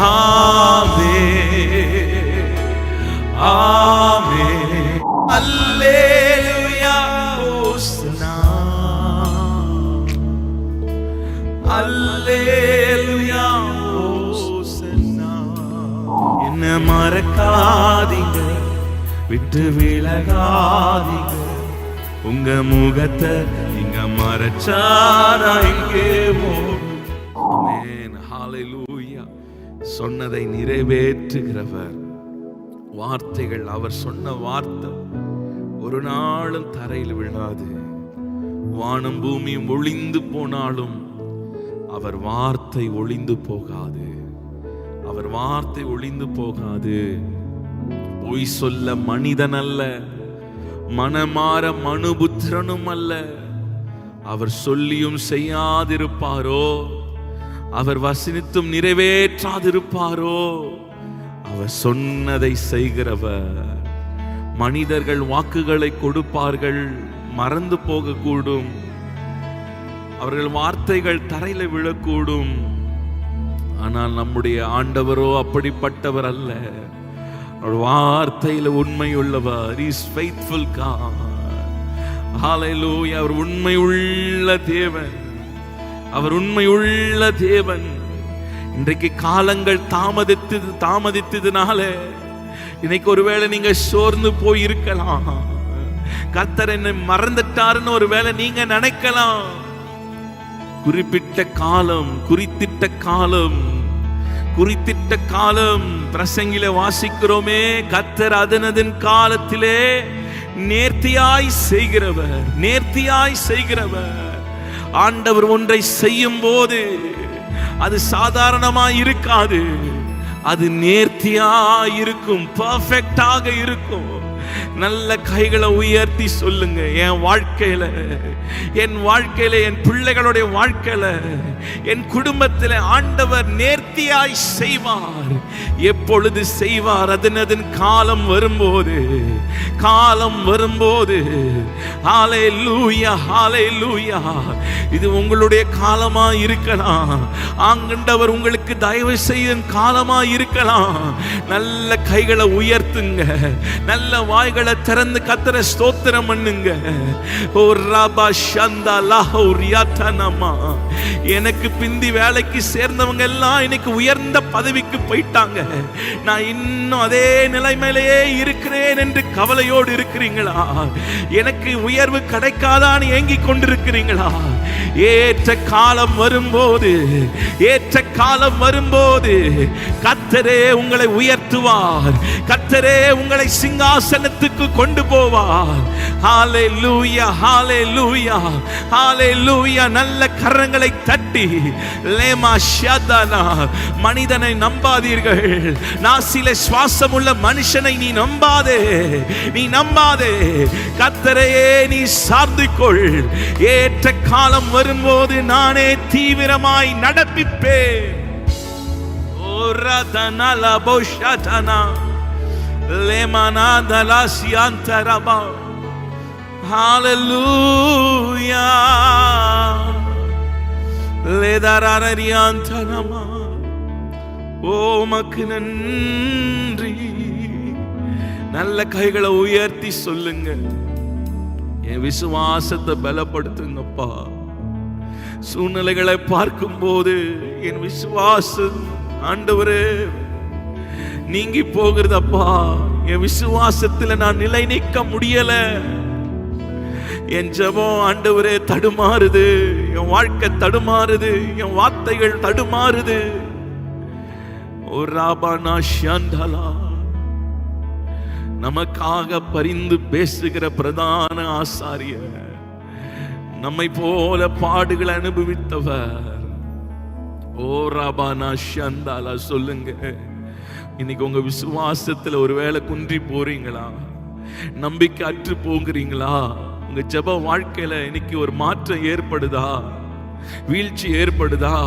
ஆமென் ஆமென். அல்லேலூயா ஹோசனா அல்லேலூயா ஹோசனா. என்ன மறக்காதீங்க, விட்டு விலகாதீங்க, உங்க முகத்தை நீங்க மறைச்சாரா இங்கே ஆமென் ஹalleluya. சொன்னதை நிறைவேற்றுகிறவர். வார்த்தைகள், அவர் சொன்ன வார்த்தை ஒரு நாளும் தரையில் விழாது. வானம் பூமியும் ஒளிந்து போனாலும் அவர் வார்த்தை ஒளிந்து போகாது. அவர் வார்த்தை ஒளிந்து போகாது. பொய் சொல்ல மனிதன் அல்ல, மனமாற மனுபுத்திரனும் அல்ல. அவர் சொல்லியும் செய்யாதிருப்பாரோ, அவர் வசனித்தும் நிறைவேற்றாதிருப்பாரோ? அவர் சொன்னதை செய்கிறவர். மனிதர்கள் வாக்குகளை கொடுப்பார்கள், மறந்து போகக்கூடும். அவர்கள் வார்த்தைகள் தரையில விழக்கூடும். ஆனால் நம்முடைய ஆண்டவரோ அப்படிப்பட்டவர் அல்ல. வார்த்தையில உண்மை உள்ளவர். He is faithful God. Hallelujah. அவர் உண்மை உள்ள தேவன். அவர் உண்மை உள்ள தேவன். இன்றைக்கு காலங்கள் தாமதித்ததுனால இன்னைக்கு ஒருவேளை நீங்க சோர்ந்து போய் இருக்கலாம். கர்த்தர் என்னை மறந்துட்டாருன்னு ஒருவேளை நீங்க நினைக்கலாம். குறிப்பிட்ட காலம், குறித்திட்ட காலம், குறித்திட்ட காலம் பிரசங்கில வாசிக்கிறோமே. கர்த்தர் அதனதின் காலத்திலே நேர்த்தியாய் செய்கிறவர், நேர்த்தியாய் செய்கிறவர். ஆண்டவர் ஒன்றை செய்யும் போது அது சாதாரணமாய் இருக்காது, அது நேர்த்தியாய் இருக்கும், பர்ஃபெக்டாக இருக்கும். நல்ல கைகளை உயர்த்தி சொல்லுங்க, என் வாழ்க்கையில, என் வாழ்க்கையில, என் பிள்ளைகளுடைய வாழ்க்கையில, என் குடும்பத்தில் ஆண்டவர் நேர்த்தியாய் செய்வார். எப்பொழுது செய்வார்? அதன் காலம் வரும்போது, காலம் வரும்போது. ஹalleluya ஹalleluya. இது உங்களுடைய காலமா இருக்கலாம். ஆண்டவர் உங்களுக்கு தயவு செய்யும் காலமா இருக்கலாம். நல்ல கைகளை உயர்த்துங்க, நல்ல வாய்களை திறந்து கர்த்தரை ஸ்தோத்திரம் பண்ணுங்க. ஓ ரபா ஷந்தா லஹோரியாதனமா. எனக்கு பிந்தி வேலைக்கு சேர்ந்தவங்க எல்லாம் இன்னைக்கு உயர்ந்த பதவிக்கு போயிட்டாங்க. நான் இன்னும் அதே நிலைமையிலேயே இருக்கிறேன் என்று கவலையோடு இருக்கிறீங்களா? எனக்கு உயர்வு கிடைக்காதான்னு ஏங்கிக் கொண்டிருக்கிறீங்களா? ஏற்ற காலம் வரும்போது, ஏற்ற காலம் வரும்போது கர்த்தரே உங்களை உயர்த்துவார். கர்த்தரே உங்களை சிங்காசனத்துக்கு கொண்டு போவார். ஹalleluya ஹalleluya ஹalleluya. நல்ல கரங்களை தட்டி லேமா ஷதனா. மனிதனை நம்பாதீர்கள். நாசிலே சுவாசம் உள்ள மனுஷனை நீ நம்பாதே, நீ நம்பாதே. கர்த்தரையே நீ சார்ந்துக்கொள். ஏற்ற காலம் வரும்போது நானே தீவிரமாய் நடப்பிப்பேன். ஓரதனா லபோஷதனா லேமனா தலாசியாந்தரபா. ஹalleluya லேதரரியாந்தனமா. ஓ உமக்கு நன்றி. நல்ல கைகளை உயர்த்தி சொல்லுங்க, என் விசுவாசத்தை பலப்படுத்துங்கப்பா. சூழ்நிலைகளை பார்க்கும் போது என் விசுவாசம் ஆண்டவரே நீங்கி போகிறதப்பா. என் விசுவாசத்துல நான் நிலை நிற்க முடியல. என் ஜெபம் ஆண்டவரே தடுமாறுது, என் வாழ்க்கை தடுமாறுது, என் வார்த்தைகள் தடுமாறுது. ஓ ராபானா ஷாண்டலா. நமக்காக பரிந்து பேசுகிற பிரதான ஆசாரியர், நம்மை போல பாடுகளை அனுபவித்தவர். ஓ ராபானா ஷாண்டலா. சொல்லுங்க, இன்னைக்கு உங்க விசுவாசத்துல ஒருவேளை குன்றி போறீங்களா? நம்பிக்கை அற்று போகிறீங்களா? உங்க ஜெப வாழ்க்கையில இன்னைக்கு ஒரு மாற்றம் ஏற்படுதா? வீழ்ச்சி ஏற்படுதா?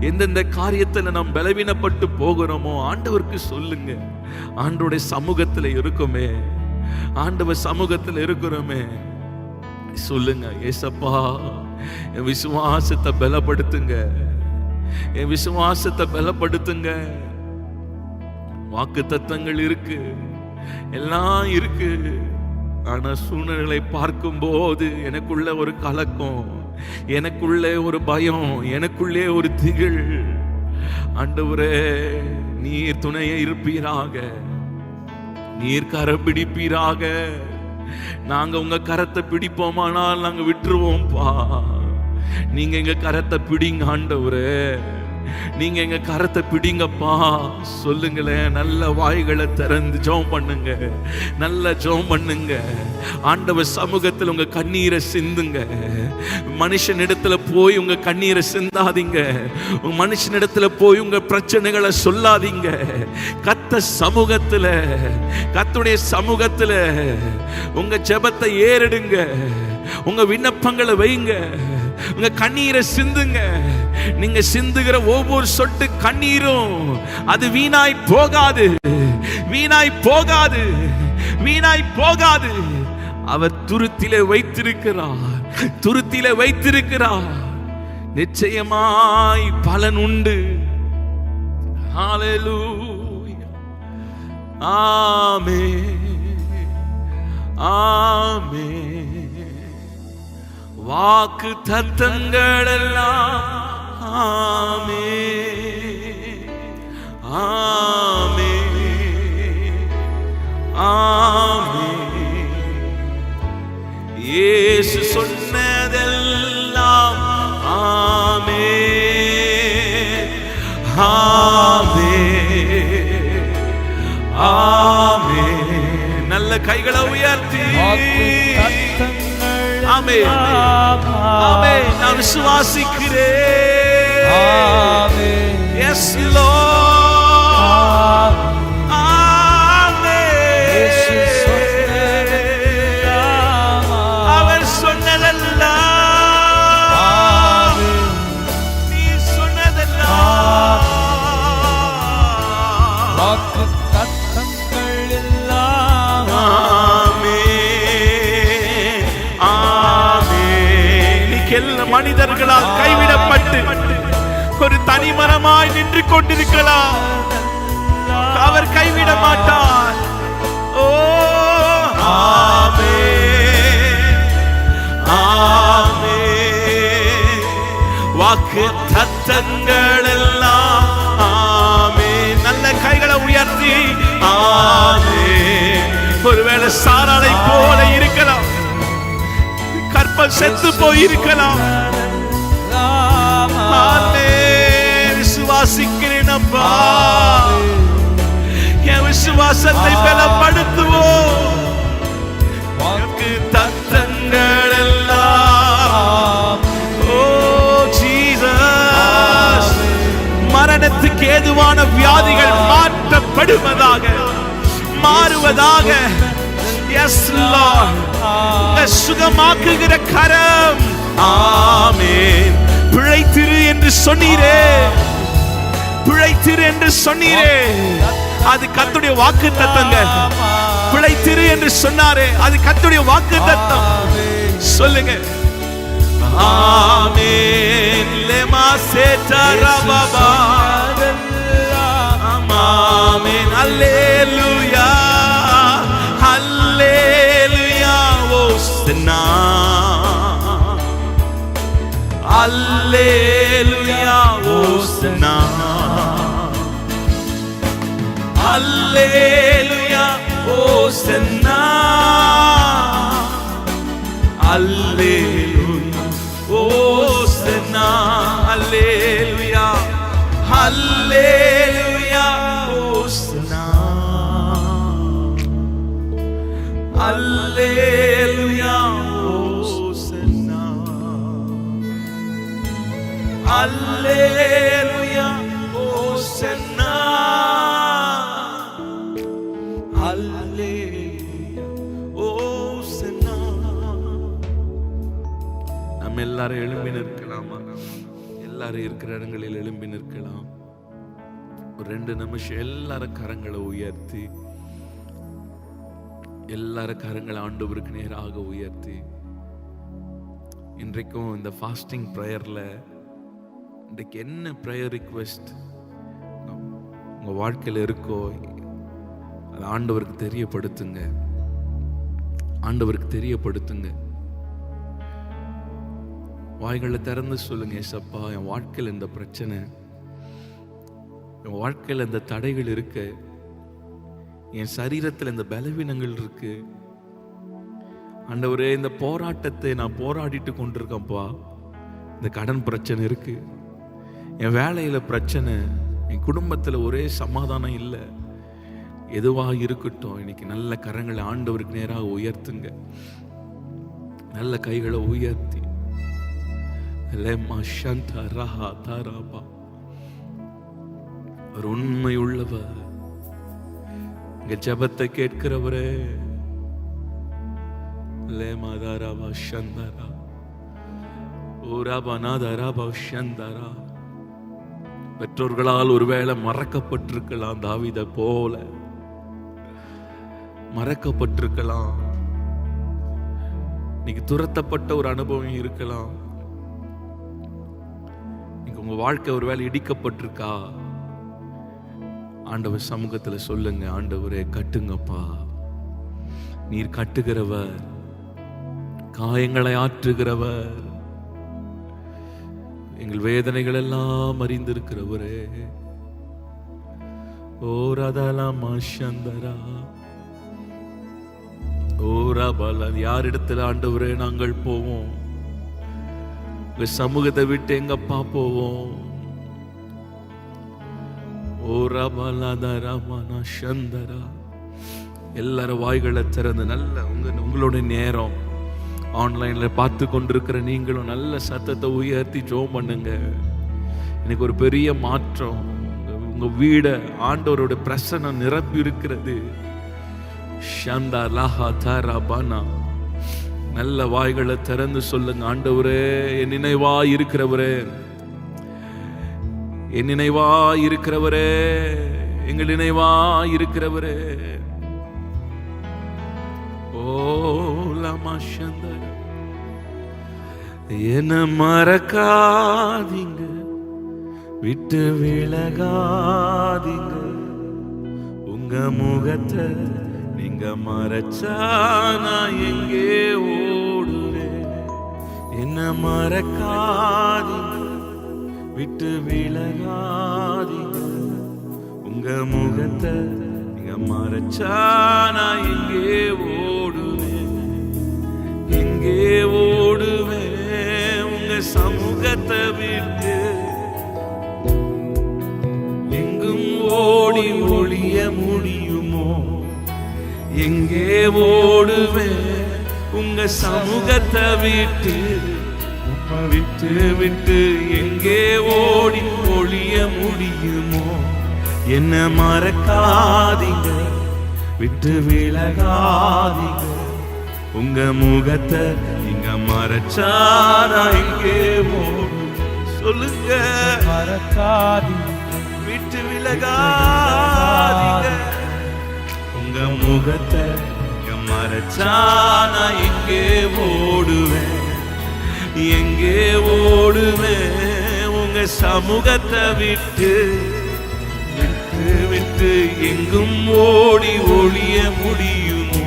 எந்தெந்த காரியத்துல நாம் பலவீனப்பட்டு போகிறோமோ ஆண்டவருக்கு சொல்லுங்க. ஆண்டவருடைய சமூகத்துல இருக்குமே, ஆண்டவர் சமூகத்துல இருக்கிறோமே, சொல்லுங்க, ஏசப்பா என் விசுவாசத்தை பலப்படுத்துங்க, என் விசுவாசத்தை பலப்படுத்துங்க. வாக்கு தத்தங்கள் இருக்கு, எல்லாம் இருக்கு. ஆனா சூழ்நிலைகளை பார்க்கும் போது எனக்குள்ள ஒரு கலக்கம், எனக்குள்ளே ஒரு பயம், எனக்குள்ளே ஒரு திகில். ஆண்டவரே, நீர் துணையை இருப்பீராக, நீர் கரம் பிடிப்பீராக. நாங்க உங்க கரத்தை பிடிப்போமானால் நாங்க விட்டுருவோம்பா. நீங்க எங்க கரத்தை பிடிங்க ஆண்டவரே, நீங்க எங்க கரத்தை பிடிங்கப்பா. சொல்லுங்களேன், நல்ல வாய்களை திறந்து ஜெபம் பண்ணுங்க, நல்ல ஜெபம் பண்ணுங்க. ஆண்டவர் சமூகத்தில் உங்க கண்ணீரை சிந்துங்க. மனுஷனிடத்துல போய் உங்க கண்ணீரை சிந்தாதீங்க. மனுஷனிடத்துல போய் உங்க பிரச்சனைகளை சொல்லாதீங்க. கர்த்தர் சமூகத்துல, கர்த்தருடைய சமூகத்துல உங்க ஜெபத்தை ஏறெடுங்க. உங்க விண்ணப்பங்களை வைங்க, உங்க கண்ணீரை சிந்துங்க. நீங்க சிந்துகிற ஒவ்வொரு சொட்டு கண்ணீரும் அது வீணாய் போகாது, வீணாய் போகாது, வீணாய் போகாது. அவர் துருத்திலே வைத்திருக்கிறார், துருத்திலே வைத்திருக்கிறார். நிச்சயமாய் பலன் உண்டு. ஹல்லேலூயா, ஆமென், ஆமென். வாக்கு தத்தங்கள் எல்லாம் ஆமென், ஆமென், ஆமென். இயேசு சொன்னதெல்லாம் ஆமென், ஆமென், ஆமென். நல்ல கைகளை உயர்த்தி ஆமென், ஆமென். நான் விசுவாசிக்கிறேன். ஆமென். S Lord. ஆமென். அவர் சொன்னதெல்லாம் நீ சொன்னதெல்லாம் வாக்கு தத்தங்கள் எல்லாம் மனிதர்களால் கைவிடப்பட்டு ஒரு தனிமரமாய் நின்று கொண்டிருக்கலாம். அவர் கைவிட மாட்டார். ஓ ஆமென், ஆமென். வாக்கு தத்தங்கள் எல்லாம் ஆமென். நல்ல கைகளை உயர்த்தி ஆமென். ஒருவேளை சாராளை போல இருக்கலாம், கற்பம் செத்து போயிருக்கலாம். விசுவாசிக்கிறேன் அப்பா, என் விசுவாசத்தை பலப்படுத்துவோம். தத்தங்கள் எல்லாம் ஓ ஜீசஸ், மரணத்துக்கு ஏதுவான வியாதிகள் மாற்றப்படுவதாக, மாறுவதாக. எஸ் லார்ட், சுகமாக்குகிற கரம். ஆமென். பிழைத்திரு என்று சொன்னீரே, பிழைத்திரு என்று சொன்னீரே, அது கர்த்தருடைய வாக்கு தத்தங்க. பிழைத்திரு என்று சொன்னாரே, அது கர்த்தருடைய வாக்கு தத்தம். சொல்லுங்க ஆமென். லெமா சேதரா பாபா, ஆமென். அல்லேலூயா, அல்லேலூயா. ஓசன்னா, அல்லேலூயா. ஓசன்னா, அல்லேலூயா. ஓசன்னா, அல்லேலூயா. ஓசன்னா, அல்லேலூயா, அல்லேலூயா. ஓசன்னா, அல்லேலூயா. ஓசன்னா, அல்லேலூயா. ஓசன்னா, அல்லேலூயா. ஓசன்னா. நம்ம எல்லாரும் எழும்பி நிற்கலாமா? எல்லாரும் இருக்கிற இடங்களில் எழும்பி நிற்கலாம். ஒரு 2 நிமிஷம் எல்லாரும் கரங்களை உயர்த்தி, எல்லாரும் கரங்களை ஆண்டவருக்கு நேராக உயர்த்தி, இன்றைக்கும் இந்த ஃபாஸ்டிங் ப்ரேயர்ல இன்றைக்கு என்ன ப்ரேயர் ரிக்வெஸ்ட் உங்க வாழ்க்கையில் இருக்கோ அது ஆண்டவருக்கு தெரியப்படுத்துங்க. ஆண்டவருக்கு தெரியப்படுத்துங்க. வாய்களை திறந்து சொல்லுங்க, ஏசப்பா என் வாழ்க்கையில் இந்த பிரச்சனை, என் வாழ்க்கையில் இந்த தடைகள் இருக்கு, என் சரீரத்தில் இந்த பலவீனங்கள் இருக்கு ஆண்டவரே, இந்த போராட்டத்தை நான் போராடிட்டு கொண்டிருக்கேன்ப்பா. இந்த கடன் பிரச்சனை இருக்கு, என் வேலையில பிரச்சனை, என் குடும்பத்தில் ஒரே சமாதானம் இல்லை. எதுவாக இருக்கட்டும், இன்னைக்கு நல்ல கரங்களை ஆண்டவருக்கு நேராக உயர்த்துங்க. நல்ல கைகளை உயர்த்தி ஒரு உண்மை உள்ளவர், எங்க ஜெபத்தை கேட்கிறவரே, பெற்றோர்களால் ஒருவேளை மறக்கப்பட்டிருக்கலாம், தாவீதை போல மறக்கப்பட்டிருக்கலாம். இன்னைக்கு துரத்தப்பட்ட ஒரு அனுபவம் இருக்கலாம். உங்க வாழ்க்கை ஒருவேளை இடிக்கப்பட்டிருக்கா, ஆண்டவர் சமூகத்துல சொல்லுங்க, ஆண்டவரே கட்டுங்கப்பா, நீர் கட்டுகிறவர், காயங்களை ஆற்றுகிறவர், எங்கள் வேதனைகள் எல்லாம் அறிந்திருக்கிறவரே. யாரிடத்துல ஆண்டவரே நாங்கள் போவோம்? உங்க சமூகத்தை விட்டு எங்கப்பா போவோம்? எல்லாரும் வாய்களை திறந்து நல்ல உங்களுடைய நேரம் ஆன்லைன்ல பார்த்து கொண்டிருக்கிற நீங்களும் நல்ல சத்தத்தை உயர்த்தி ஜெபம் பண்ணுங்க. எனக்கு ஒரு பெரிய மாற்றம், உங்க வீட ஆண்டவரோட பிரசன்னம் நிரப்பி இருக்கிறது. நல்ல வாய்களை திறந்து சொல்லுங்க, ஆண்டவரே என் நினைவா இருக்கிறவரே, என் நினைவா இருக்கிறவரே, எங்கள் நினைவா இருக்கிறவரே. என்ன மறக்காதீங்க, விட்டு விலகாதீங்க, உங்க முகத்தை நீங்க மறைச்சா நான் எங்கே ஓடுவேன்? என்ன மறக்காதீங்க, விட்டு விலகாதீங்க, உங்க முகத்தை நீங்க மறைச்சா நான் எங்கே ஓடுவேன்? எங்கே ஓடுவேன்? உங்க சமூகத்தை விட்டு எங்கும் ஓடி ஒளிய முடியுமோ? எங்கே ஓடுவேன்? உங்க சமூகத்தை விட்டு விட்டு விட்டு எங்கே ஓடி ஒளிய முடியுமோ? என்ன மறக்காதீங்க, விட்டு விலகாதீங்க, உங்க முகத்தை நீங்க மறைச்சாரா எங்கே ஓடும்? சொல்லுங்க, மறக்காதீங்க, விட்டு விலகாதீங்க, உங்க முகத்தை நீங்க மறைச்சாரா எங்கே ஓடுவேன்? எங்கே ஓடுவேன்? உங்க சமூகத்தை விட்டு விட்டு விட்டு எங்கும் ஓடி ஒளிய முடியுமோ?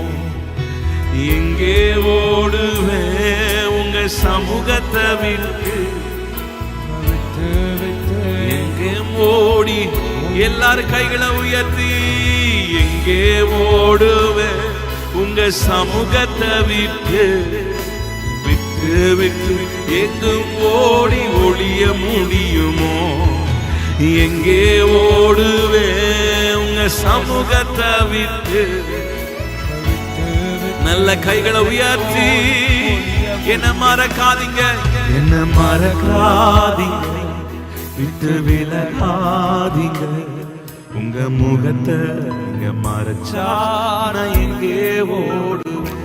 எங்கே ஓடுவேன்? உங்க சமூகத்தை விட்டு விட்டு விட்டு எங்கே ஓடி? எல்லாரும் கைகளை உயர்த்தி, எங்கே ஓடுவேன்? உங்க சமூகத்தை விட்டு விட்டு விட்டு எங்கும் ஓடி ஒளிய முடியுமோ? எங்கே ஓடுவேன்? உங்க சமூகத்தை விட்டு. நல்ல கைகளை உயர்த்தி, என்ன மறக்காதீங்க, என்ன மறக்காதீங்க, விட்டு விலகாதீங்க, உங்க முகத்தை நீங்க மறைச்சா நான் எங்கே ஓடுவேன்?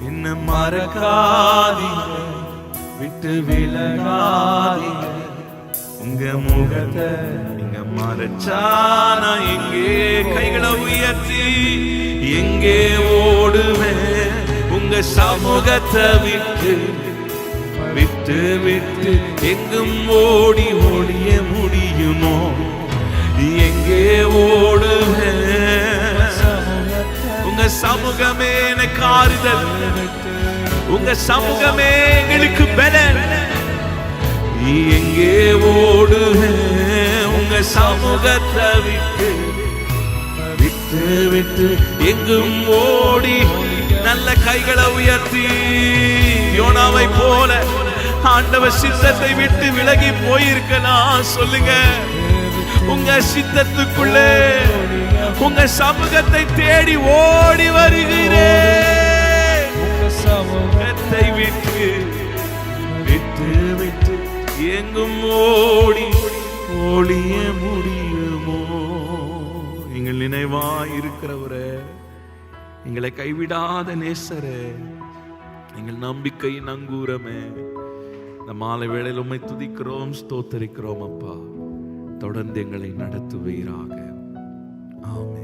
என்ன மறக்காதீங்க, விட்டு விலகாதீங்க, உங்க முகத்தை நீங்க மறைச்சா நான் எங்கே? கைகளை உயர்த்தி, எங்கே ஓடுவேன்? உங்க சமூகத்தை விட்டு விட்டு விட்டு விட்டு எங்கும் ஓடி ஒளிய முடியுமோ? எங்கே ஓடுவேன்? உங்க சமூகமே எனக்கு ஆறுதல், உங்க சமூகமே எங்களுக்கு பலன். எங்கே ஓடுவேன்? உங்க சமூகத்தை விட்டு விட்டு விட்டு எங்கும் ஓடி. நல்ல கைகளை உயர்த்தி யோனாவை போல ஆண்டவர் சித்தத்தை விட்டு விலகி போயிருக்கலாம். சொல்லுங்க, உங்க சித்தத்துக்குள்ளே உங்க சமூகத்தை தேடி ஓடி வருகிறேன். சமூகத்தை விட்டு விட்டு விட்டு எங்கும் ஓடி ஒளிய முடியுமோ? எங்கள் நினைவாய் இருக்கிறவரே, எங்களை கைவிடாத நேசரே, எங்கள் நம்பிக்கையின் அங்கூரமே, இந்த மாலை வேளையில் உம்மை துதிக்கிறோம், ஸ்தோத்தரிக்கிறோம் அப்பா. தொடர்ந்து எங்களை நடத்துவீராக. ஆமென்.